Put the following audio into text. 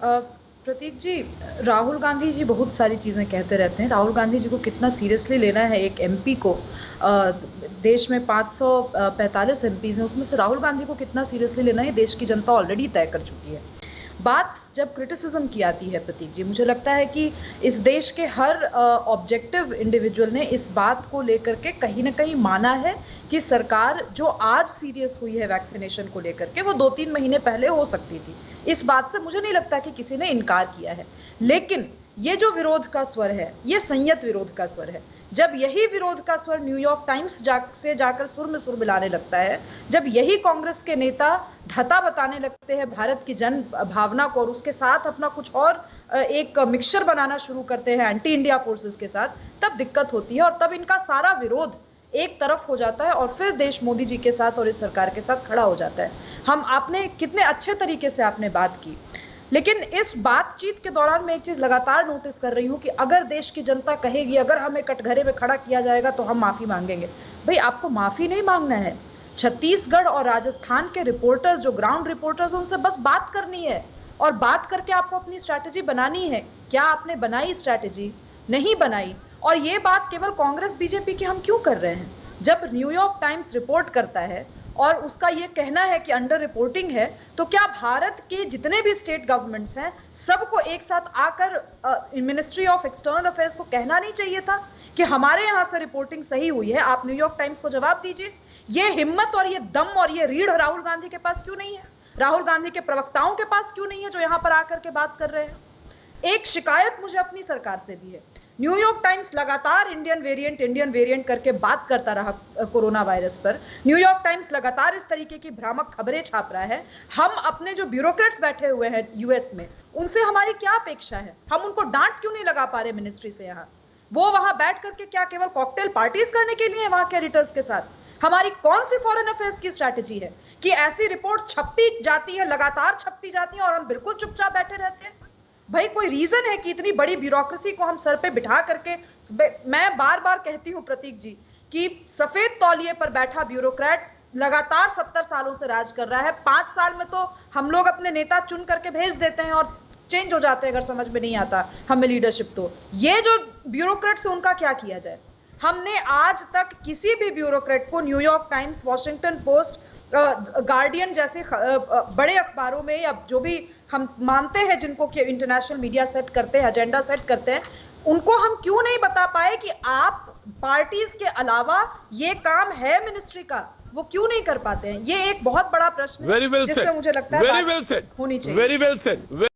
अ, प्रतीक जी, राहुल गांधी जी बहुत सारी चीज़ें कहते रहते हैं। राहुल गांधी जी को कितना सीरियसली लेना है एक एमपी को? देश में 545 एमपीज़ हैं, उसमें से राहुल गांधी को कितना सीरियसली लेना है, देश की जनता ऑलरेडी तय कर चुकी है। बात जब क्रिटिसिज्म की आती है प्रतीक जी, मुझे लगता है कि इस देश के हर ऑब्जेक्टिव इंडिविजुअल ने इस बात को लेकर के कहीं ना कहीं माना है कि सरकार जो आज सीरियस हुई है वैक्सीनेशन को लेकर के, वो 2-3 महीने पहले हो सकती थी। इस बात से मुझे नहीं लगता कि किसी ने इनकार किया है। लेकिन ये जो विरोध का स्वर है, ये संयत विरोध का स्वर है। जब यही विरोध का स्वर न्यूयॉर्क टाइम्स से जाकर सुर में सुर मिलाने लगता है, जब यही कांग्रेस के नेता धता बताने लगते हैं भारत की जन भावना को और उसके साथ अपना कुछ और एक मिक्सचर बनाना शुरू करते हैं एंटी इंडिया फोर्सेस के साथ, तब दिक्कत होती है और तब इनका सारा विरोध एक तरफ हो जाता है और फिर देश मोदी जी के साथ और इस सरकार के साथ खड़ा हो जाता है। हम आपने कितने अच्छे तरीके से आपने बात की, लेकिन इस बातचीत के दौरान मैं एक चीज लगातार नोटिस कर रही हूं कि अगर देश की जनता कहेगी, अगर हमें कटघरे में खड़ा किया जाएगा तो हम माफी मांगेंगे। भाई, आपको माफी नहीं मांगना है। छत्तीसगढ़ और राजस्थान के रिपोर्टर्स, जो ग्राउंड रिपोर्टर्स, उनसे बस बात करनी है और बात करके आपको अपनी स्ट्रैटेजी बनानी है। क्या आपने बनाई स्ट्रैटेजी? नहीं बनाई। और ये बात केवल कांग्रेस बीजेपी की हम क्यों कर रहे हैं? जब न्यूयॉर्क टाइम्स रिपोर्ट करता है और उसका ये कहना है कि अंडर रिपोर्टिंग है, तो क्या भारत के जितने भी स्टेट गवर्नमेंट्स हैं, सबको एक साथ आकर मिनिस्ट्री ऑफ एक्सटर्नल अफेयर्स को कहना नहीं चाहिए था कि हमारे यहां से रिपोर्टिंग सही हुई है, आप न्यूयॉर्क टाइम्स को जवाब दीजिए? ये हिम्मत और ये दम और ये रीढ़ राहुल गांधी के पास क्यों नहीं है? राहुल गांधी के प्रवक्ताओं के पास क्यों नहीं है, जो यहां पर आकर के बात कर रहे हैं? एक शिकायत मुझे अपनी सरकार से भी है। न्यूयॉर्क टाइम्स लगातार इंडियन वेरिएंट करके बात करता रहा कोरोना वायरस पर। न्यूयॉर्क टाइम्स लगातार इस तरीके की भ्रामक खबरें छाप रहा है। हम अपने जो ब्यूरोक्रेट्स बैठे हुए हैं यूएस में, उनसे हमारी क्या अपेक्षा है? हम उनको डांट क्यों नहीं लगा पा रहे मिनिस्ट्री से? यहाँ वो वहां बैठ करके क्या केवल कॉकटेल पार्टीज करने के लिए वहां के एडिटर्स के साथ? हमारी कौन सी फॉरेन अफेयर्स की स्ट्रैटेजी है कि ऐसी रिपोर्ट छपती जाती है, लगातार छपती जाती है और हम बिल्कुल चुपचाप बैठे रहते हैं? भाई, कोई रीजन है कि इतनी बड़ी ब्यूरोक्रेसी को हम सर पे बिठा करके? मैं बार बार कहती हूं प्रतीक जी कि सफेद तौलिए पर बैठा ब्यूरोक्रेट लगातार 70 सालों से राज कर रहा है। 5 साल में तो हम लोग अपने नेता चुन करके भेज देते हैं और चेंज हो जाते हैं अगर समझ में नहीं आता हमें लीडरशिप। तो ये जो ब्यूरोक्रेट्स है, उनका क्या किया जाए? हमने आज तक किसी भी ब्यूरोक्रेट को New York times, Washington post, guardian जैसे बड़े अखबारों में, या जो भी हम मानते हैं जिनको कि इंटरनेशनल मीडिया सेट करते हैं, एजेंडा सेट करते हैं, उनको हम क्यों नहीं बता पाए कि आप पार्टीज के अलावा ये काम है मिनिस्ट्री का, वो क्यों नहीं कर पाते हैं? ये एक बहुत बड़ा प्रश्न है वेरी वेल जिसमें सेड, मुझे लगता है वेरी बात वेल सेड, होनी चाहिए। Very well said.